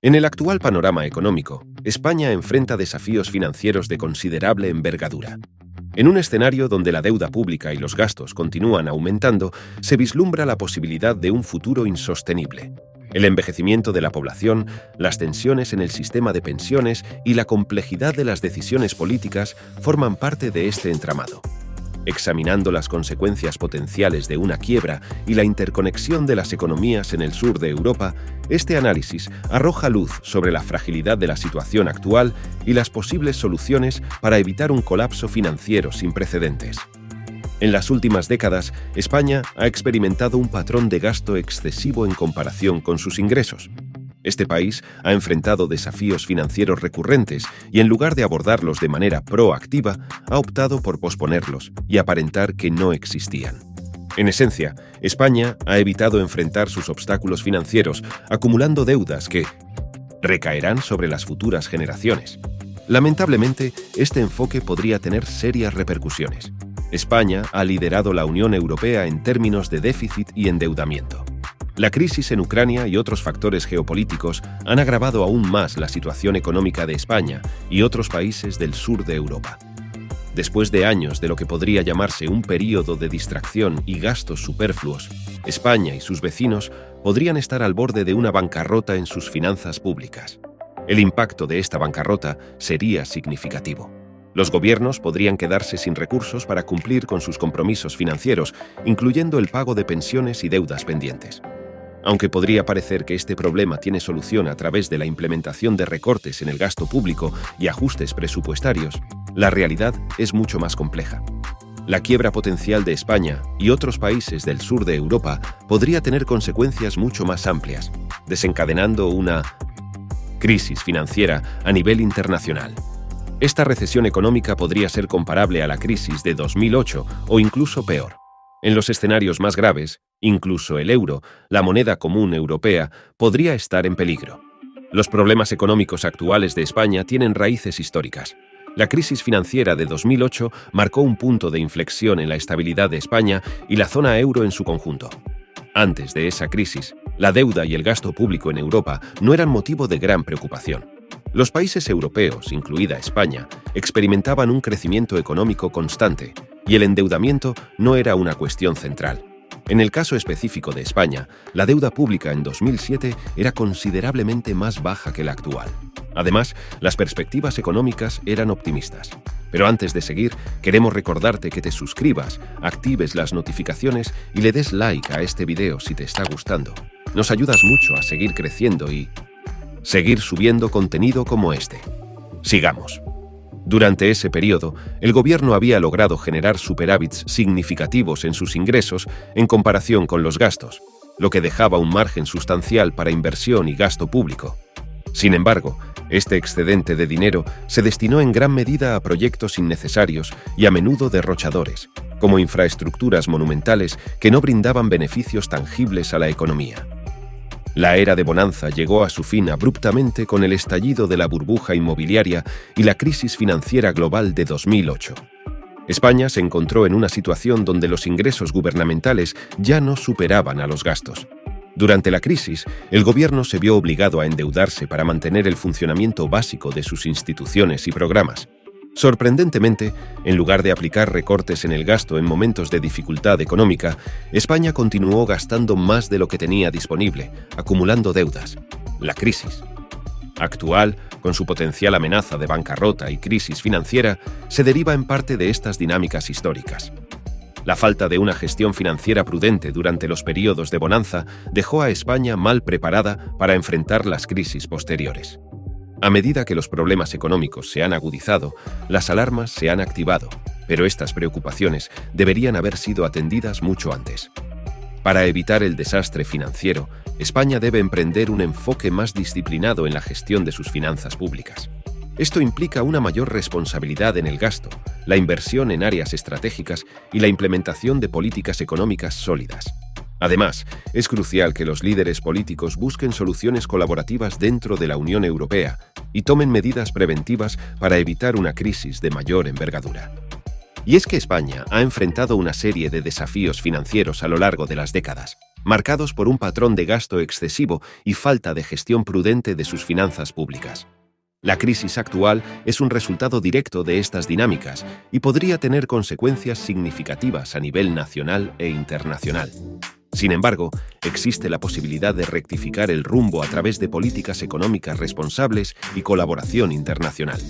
En el actual panorama económico, España enfrenta desafíos financieros de considerable envergadura. En un escenario donde la deuda pública y los gastos continúan aumentando, se vislumbra la posibilidad de un futuro insostenible. El envejecimiento de la población, las tensiones en el sistema de pensiones y la complejidad de las decisiones políticas forman parte de este entramado. Examinando las consecuencias potenciales de una quiebra y la interconexión de las economías en el sur de Europa, este análisis arroja luz sobre la fragilidad de la situación actual y las posibles soluciones para evitar un colapso financiero sin precedentes. En las últimas décadas, España ha experimentado un patrón de gasto excesivo en comparación con sus ingresos. Este país ha enfrentado desafíos financieros recurrentes y, en lugar de abordarlos de manera proactiva, ha optado por posponerlos y aparentar que no existían. En esencia, España ha evitado enfrentar sus obstáculos financieros, acumulando deudas que recaerán sobre las futuras generaciones. Lamentablemente, este enfoque podría tener serias repercusiones. España ha liderado la Unión Europea en términos de déficit y endeudamiento. La crisis en Ucrania y otros factores geopolíticos han agravado aún más la situación económica de España y otros países del sur de Europa. Después de años de lo que podría llamarse un período de distracción y gastos superfluos, España y sus vecinos podrían estar al borde de una bancarrota en sus finanzas públicas. El impacto de esta bancarrota sería significativo. Los gobiernos podrían quedarse sin recursos para cumplir con sus compromisos financieros, incluyendo el pago de pensiones y deudas pendientes. Aunque podría parecer que este problema tiene solución a través de la implementación de recortes en el gasto público y ajustes presupuestarios, la realidad es mucho más compleja. La quiebra potencial de España y otros países del sur de Europa podría tener consecuencias mucho más amplias, desencadenando una crisis financiera a nivel internacional. Esta recesión económica podría ser comparable a la crisis de 2008 o incluso peor. En los escenarios más graves, incluso el euro, la moneda común europea, podría estar en peligro. Los problemas económicos actuales de España tienen raíces históricas. La crisis financiera de 2008 marcó un punto de inflexión en la estabilidad de España y la zona euro en su conjunto. Antes de esa crisis, la deuda y el gasto público en Europa no eran motivo de gran preocupación. Los países europeos, incluida España, experimentaban un crecimiento económico constante y el endeudamiento no era una cuestión central. En el caso específico de España, la deuda pública en 2007 era considerablemente más baja que la actual. Además, las perspectivas económicas eran optimistas. Pero antes de seguir, queremos recordarte que te suscribas, actives las notificaciones y le des like a este video si te está gustando. Nos ayudas mucho a seguir creciendo y seguir subiendo contenido como este. Sigamos. Durante ese periodo, el gobierno había logrado generar superávits significativos en sus ingresos en comparación con los gastos, lo que dejaba un margen sustancial para inversión y gasto público. Sin embargo, este excedente de dinero se destinó en gran medida a proyectos innecesarios y a menudo derrochadores, como infraestructuras monumentales que no brindaban beneficios tangibles a la economía. La era de bonanza llegó a su fin abruptamente con el estallido de la burbuja inmobiliaria y la crisis financiera global de 2008. España se encontró en una situación donde los ingresos gubernamentales ya no superaban a los gastos. Durante la crisis, el gobierno se vio obligado a endeudarse para mantener el funcionamiento básico de sus instituciones y programas. Sorprendentemente, en lugar de aplicar recortes en el gasto en momentos de dificultad económica, España continuó gastando más de lo que tenía disponible, acumulando deudas. La crisis actual, con su potencial amenaza de bancarrota y crisis financiera, se deriva en parte de estas dinámicas históricas. La falta de una gestión financiera prudente durante los periodos de bonanza dejó a España mal preparada para enfrentar las crisis posteriores. A medida que los problemas económicos se han agudizado, las alarmas se han activado, pero estas preocupaciones deberían haber sido atendidas mucho antes. Para evitar el desastre financiero, España debe emprender un enfoque más disciplinado en la gestión de sus finanzas públicas. Esto implica una mayor responsabilidad en el gasto, la inversión en áreas estratégicas y la implementación de políticas económicas sólidas. Además, es crucial que los líderes políticos busquen soluciones colaborativas dentro de la Unión Europea y tomen medidas preventivas para evitar una crisis de mayor envergadura. Y es que España ha enfrentado una serie de desafíos financieros a lo largo de las décadas. marcados por un patrón de gasto excesivo y falta de gestión prudente de sus finanzas públicas. La crisis actual es un resultado directo de estas dinámicas y podría tener consecuencias significativas a nivel nacional e internacional. Sin embargo, existe la posibilidad de rectificar el rumbo a través de políticas económicas responsables y colaboración internacional.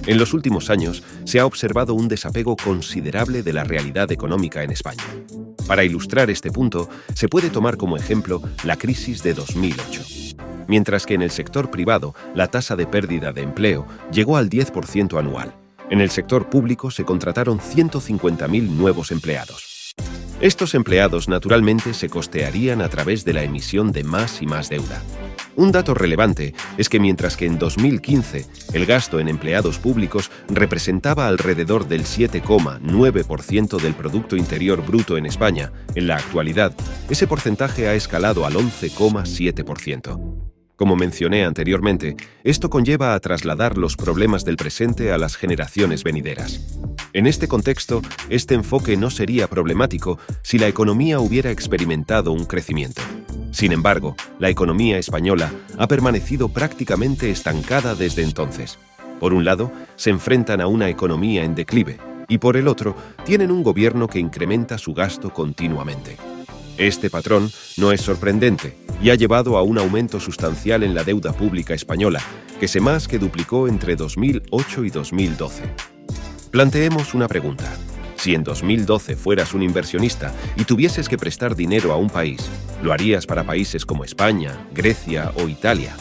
En los últimos años se ha observado un desapego considerable de la realidad económica en España. Para ilustrar este punto, se puede tomar como ejemplo la crisis de 2008. Mientras que en el sector privado la tasa de pérdida de empleo llegó al 10% anual. En el sector público se contrataron 150.000 nuevos empleados. Estos empleados naturalmente se costearían a través de la emisión de más y más deuda. Un dato relevante es que mientras que en 2015 el gasto en empleados públicos representaba alrededor del 7,9% del Producto Interior Bruto en España, en la actualidad, ese porcentaje ha escalado al 11,7%. Como mencioné anteriormente, esto conlleva a trasladar los problemas del presente a las generaciones venideras. En este contexto, este enfoque no sería problemático si la economía hubiera experimentado un crecimiento. Sin embargo, la economía española ha permanecido prácticamente estancada desde entonces. Por un lado, se enfrentan a una economía en declive y por el otro, tienen un gobierno que incrementa su gasto continuamente. Este patrón no es sorprendente y ha llevado a un aumento sustancial en la deuda pública española, que se más que duplicó entre 2008 y 2012. Planteemos una pregunta. Si en 2012 fueras un inversionista y tuvieses que prestar dinero a un país, ¿lo harías para países como España, Grecia o Italia?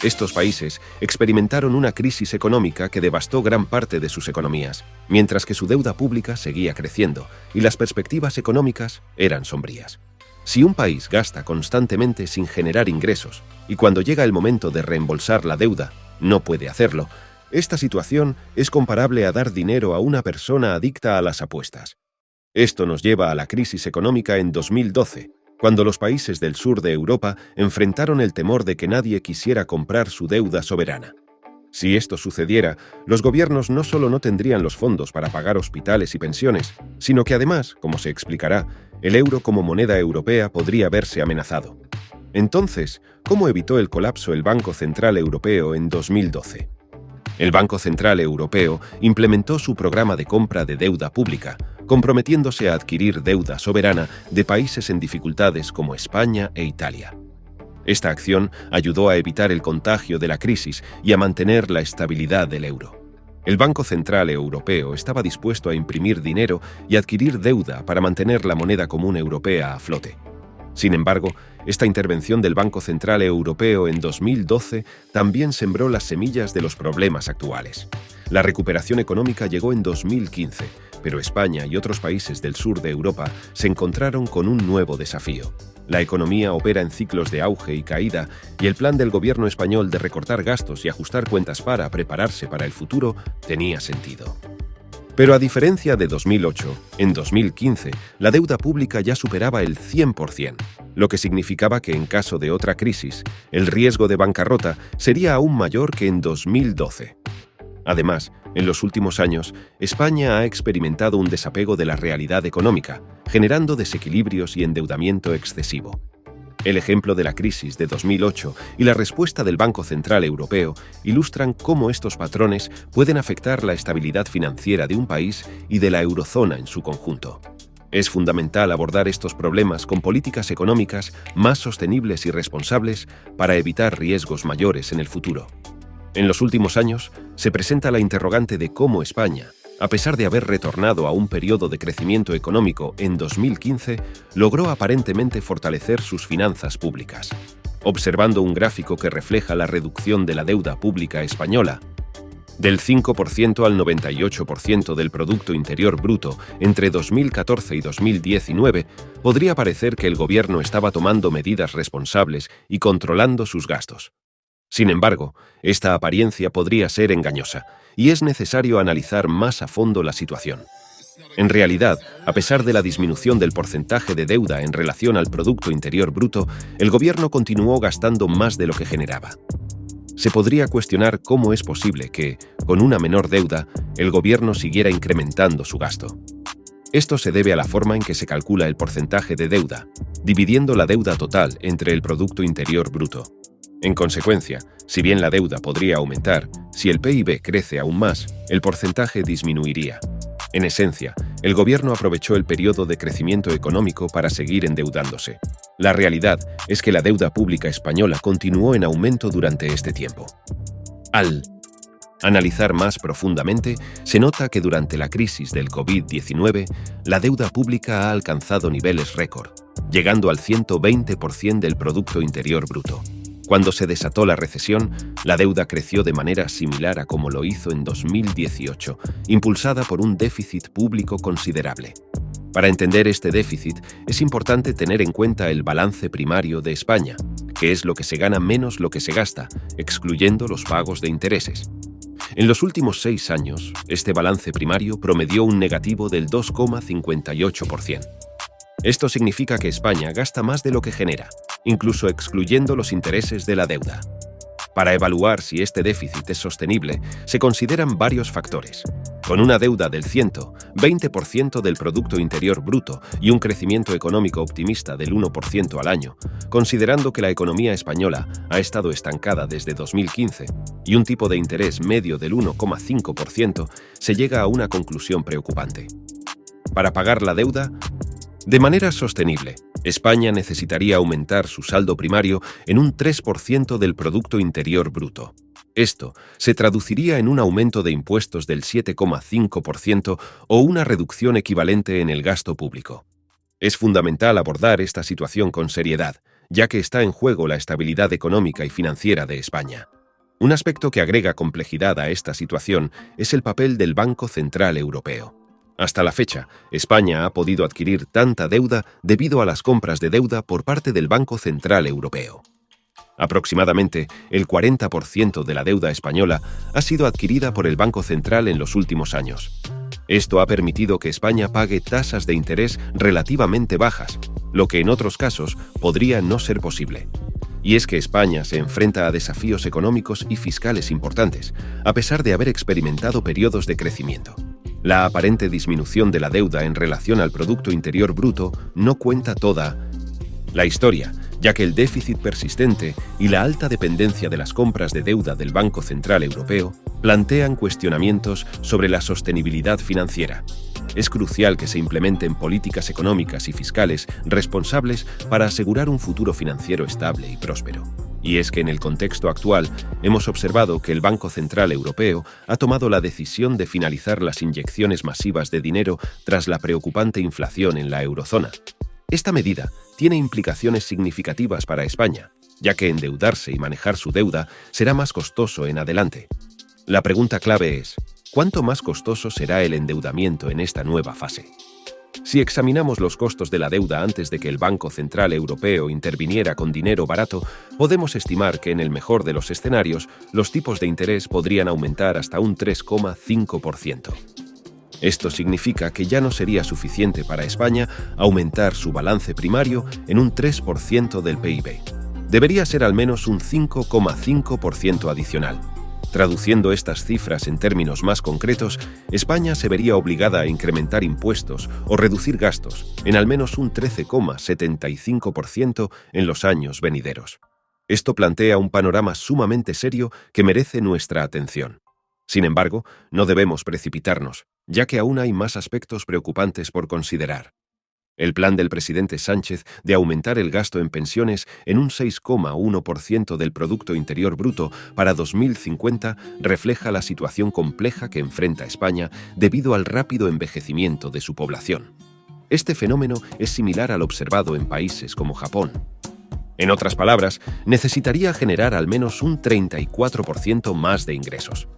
Estos países experimentaron una crisis económica que devastó gran parte de sus economías, mientras que su deuda pública seguía creciendo y las perspectivas económicas eran sombrías. Si un país gasta constantemente sin generar ingresos y cuando llega el momento de reembolsar la deuda, no puede hacerlo, esta situación es comparable a dar dinero a una persona adicta a las apuestas. Esto nos lleva a la crisis económica en 2012, cuando los países del sur de Europa enfrentaron el temor de que nadie quisiera comprar su deuda soberana. Si esto sucediera, los gobiernos no solo no tendrían los fondos para pagar hospitales y pensiones, sino que además, como se explicará, el euro como moneda europea podría verse amenazado. Entonces, ¿cómo evitó el colapso el Banco Central Europeo en 2012? El Banco Central Europeo implementó su programa de compra de deuda pública, comprometiéndose a adquirir deuda soberana de países en dificultades como España e Italia. Esta acción ayudó a evitar el contagio de la crisis y a mantener la estabilidad del euro. El Banco Central Europeo estaba dispuesto a imprimir dinero y adquirir deuda para mantener la moneda común europea a flote. Sin embargo, esta intervención del Banco Central Europeo en 2012 también sembró las semillas de los problemas actuales. La recuperación económica llegó en 2015, pero España y otros países del sur de Europa se encontraron con un nuevo desafío. La economía opera en ciclos de auge y caída, y el plan del gobierno español de recortar gastos y ajustar cuentas para prepararse para el futuro tenía sentido. Pero a diferencia de 2008, en 2015 la deuda pública ya superaba el 100%, lo que significaba que en caso de otra crisis, el riesgo de bancarrota sería aún mayor que en 2012. Además, en los últimos años, España ha experimentado un desapego de la realidad económica, generando desequilibrios y endeudamiento excesivo. El ejemplo de la crisis de 2008 y la respuesta del Banco Central Europeo ilustran cómo estos patrones pueden afectar la estabilidad financiera de un país y de la eurozona en su conjunto. Es fundamental abordar estos problemas con políticas económicas más sostenibles y responsables para evitar riesgos mayores en el futuro. En los últimos años, se presenta la interrogante de cómo España, a pesar de haber retornado a un periodo de crecimiento económico en 2015, logró aparentemente fortalecer sus finanzas públicas. Observando un gráfico que refleja la reducción de la deuda pública española, del 5% al 98% del Producto Interior Bruto entre 2014 y 2019, podría parecer que el gobierno estaba tomando medidas responsables y controlando sus gastos. Sin embargo, esta apariencia podría ser engañosa, y es necesario analizar más a fondo la situación. En realidad, a pesar de la disminución del porcentaje de deuda en relación al Producto Interior Bruto, el gobierno continuó gastando más de lo que generaba. Se podría cuestionar cómo es posible que, con una menor deuda, el gobierno siguiera incrementando su gasto. Esto se debe a la forma en que se calcula el porcentaje de deuda, dividiendo la deuda total entre el Producto Interior Bruto. En consecuencia, si bien la deuda podría aumentar, si el PIB crece aún más, el porcentaje disminuiría. En esencia, el gobierno aprovechó el periodo de crecimiento económico para seguir endeudándose. La realidad es que la deuda pública española continuó en aumento durante este tiempo. Al analizar más profundamente, se nota que durante la crisis del COVID-19, la deuda pública ha alcanzado niveles récord, llegando al 120% del Producto Interior Bruto. Cuando se desató la recesión, la deuda creció de manera similar a como lo hizo en 2018, impulsada por un déficit público considerable. Para entender este déficit, es importante tener en cuenta el balance primario de España, que es lo que se gana menos lo que se gasta, excluyendo los pagos de intereses. En los últimos 6 años, este balance primario promedió un negativo del 2,58%. Esto significa que España gasta más de lo que genera, incluso excluyendo los intereses de la deuda. Para evaluar si este déficit es sostenible, se consideran varios factores. Con una deuda del 120% del Producto Interior Bruto y un crecimiento económico optimista del 1% al año, considerando que la economía española ha estado estancada desde 2015 y un tipo de interés medio del 1,5%, se llega a una conclusión preocupante. Para pagar la deuda, de manera sostenible, España necesitaría aumentar su saldo primario en un 3% del Producto Interior Bruto. Esto se traduciría en un aumento de impuestos del 7,5% o una reducción equivalente en el gasto público. Es fundamental abordar esta situación con seriedad, ya que está en juego la estabilidad económica y financiera de España. Un aspecto que agrega complejidad a esta situación es el papel del Banco Central Europeo. Hasta la fecha, España ha podido adquirir tanta deuda debido a las compras de deuda por parte del Banco Central Europeo. Aproximadamente el 40% de la deuda española ha sido adquirida por el Banco Central en los últimos años. Esto ha permitido que España pague tasas de interés relativamente bajas, lo que en otros casos podría no ser posible. Y es que España se enfrenta a desafíos económicos y fiscales importantes, a pesar de haber experimentado periodos de crecimiento. La aparente disminución de la deuda en relación al Producto Interior Bruto no cuenta toda la historia, ya que el déficit persistente y la alta dependencia de las compras de deuda del Banco Central Europeo plantean cuestionamientos sobre la sostenibilidad financiera. Es crucial que se implementen políticas económicas y fiscales responsables para asegurar un futuro financiero estable y próspero. Y es que en el contexto actual hemos observado que el Banco Central Europeo ha tomado la decisión de finalizar las inyecciones masivas de dinero tras la preocupante inflación en la eurozona. Esta medida tiene implicaciones significativas para España, ya que endeudarse y manejar su deuda será más costoso en adelante. La pregunta clave es, ¿cuánto más costoso será el endeudamiento en esta nueva fase? Si examinamos los costos de la deuda antes de que el Banco Central Europeo interviniera con dinero barato, podemos estimar que en el mejor de los escenarios, los tipos de interés podrían aumentar hasta un 3,5%. Esto significa que ya no sería suficiente para España aumentar su balance primario en un 3% del PIB. Debería ser al menos un 5,5% adicional. Traduciendo estas cifras en términos más concretos, España se vería obligada a incrementar impuestos o reducir gastos en al menos un 13,75% en los años venideros. Esto plantea un panorama sumamente serio que merece nuestra atención. Sin embargo, no debemos precipitarnos, ya que aún hay más aspectos preocupantes por considerar. El plan del presidente Sánchez de aumentar el gasto en pensiones en un 6,1% del Producto Interior Bruto para 2050 refleja la situación compleja que enfrenta España debido al rápido envejecimiento de su población. Este fenómeno es similar al observado en países como Japón. En otras palabras, necesitaría generar al menos un 34% más de ingresos.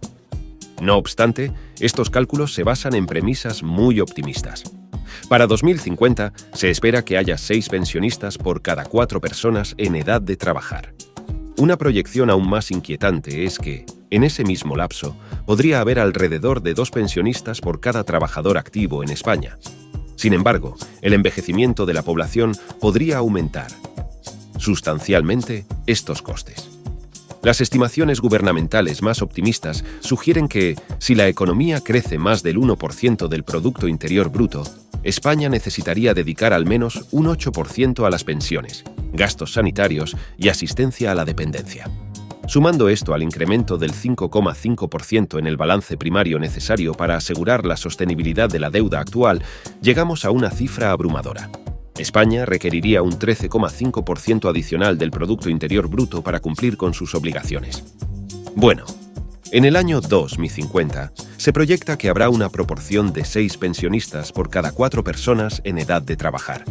No obstante, estos cálculos se basan en premisas muy optimistas. Para 2050, se espera que haya 6 pensionistas por cada 4 personas en edad de trabajar. Una proyección aún más inquietante es que, en ese mismo lapso, podría haber alrededor de 2 pensionistas por cada trabajador activo en España. Sin embargo, el envejecimiento de la población podría aumentar sustancialmente estos costes. Las estimaciones gubernamentales más optimistas sugieren que, si la economía crece más del 1% del Producto Interior Bruto, España necesitaría dedicar al menos un 8% a las pensiones, gastos sanitarios y asistencia a la dependencia. Sumando esto al incremento del 5,5% en el balance primario necesario para asegurar la sostenibilidad de la deuda actual, llegamos a una cifra abrumadora. España requeriría un 13,5% adicional del Producto Interior Bruto para cumplir con sus obligaciones. Bueno, en el año 2050 se proyecta que habrá una proporción de 6 pensionistas por cada 4 personas en edad de trabajar.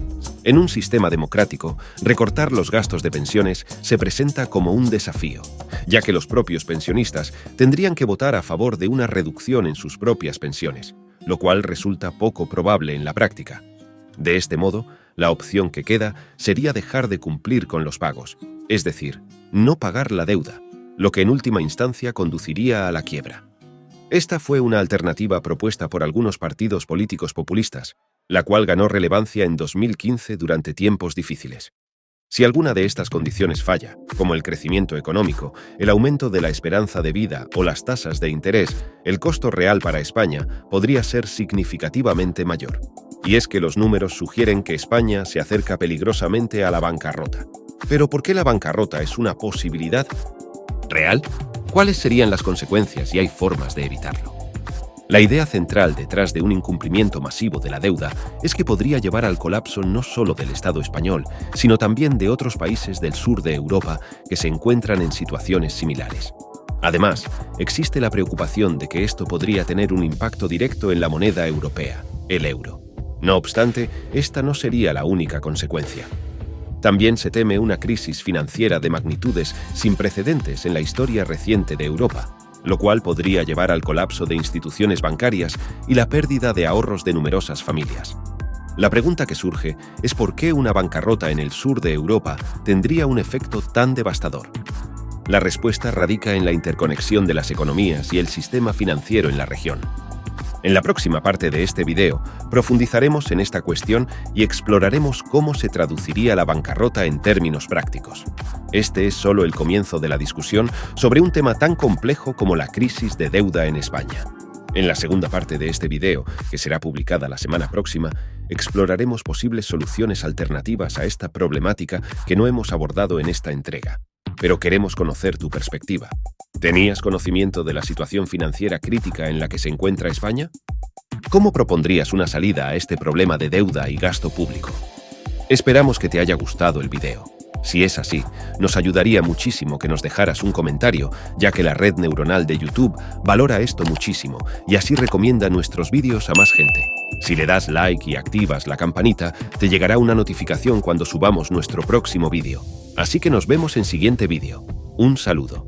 En un sistema democrático, recortar los gastos de pensiones se presenta como un desafío, ya que los propios pensionistas tendrían que votar a favor de una reducción en sus propias pensiones, lo cual resulta poco probable en la práctica. De este modo, la opción que queda sería dejar de cumplir con los pagos, es decir, no pagar la deuda, lo que en última instancia conduciría a la quiebra. Esta fue una alternativa propuesta por algunos partidos políticos populistas, la cual ganó relevancia en 2015 durante tiempos difíciles. Si alguna de estas condiciones falla, como el crecimiento económico, el aumento de la esperanza de vida o las tasas de interés, el costo real para España podría ser significativamente mayor. Y es que los números sugieren que España se acerca peligrosamente a la bancarrota. ¿Pero por qué la bancarrota es una posibilidad real? ¿Cuáles serían las consecuencias y hay formas de evitarlo? La idea central detrás de un incumplimiento masivo de la deuda es que podría llevar al colapso no solo del Estado español, sino también de otros países del sur de Europa que se encuentran en situaciones similares. Además, existe la preocupación de que esto podría tener un impacto directo en la moneda europea, el euro. No obstante, esta no sería la única consecuencia. También se teme una crisis financiera de magnitudes sin precedentes en la historia reciente de Europa, lo cual podría llevar al colapso de instituciones bancarias y la pérdida de ahorros de numerosas familias. La pregunta que surge es por qué una bancarrota en el sur de Europa tendría un efecto tan devastador. La respuesta radica en la interconexión de las economías y el sistema financiero en la región. En la próxima parte de este video, profundizaremos en esta cuestión y exploraremos cómo se traduciría la bancarrota en términos prácticos. Este es solo el comienzo de la discusión sobre un tema tan complejo como la crisis de deuda en España. En la segunda parte de este video, que será publicada la semana próxima, exploraremos posibles soluciones alternativas a esta problemática que no hemos abordado en esta entrega. Pero queremos conocer tu perspectiva. ¿Tenías conocimiento de la situación financiera crítica en la que se encuentra España? ¿Cómo propondrías una salida a este problema de deuda y gasto público? Esperamos que te haya gustado el video. Si es así, nos ayudaría muchísimo que nos dejaras un comentario, ya que la red neuronal de YouTube valora esto muchísimo y así recomienda nuestros vídeos a más gente. Si le das like y activas la campanita, te llegará una notificación cuando subamos nuestro próximo vídeo. Así que nos vemos en siguiente vídeo. Un saludo.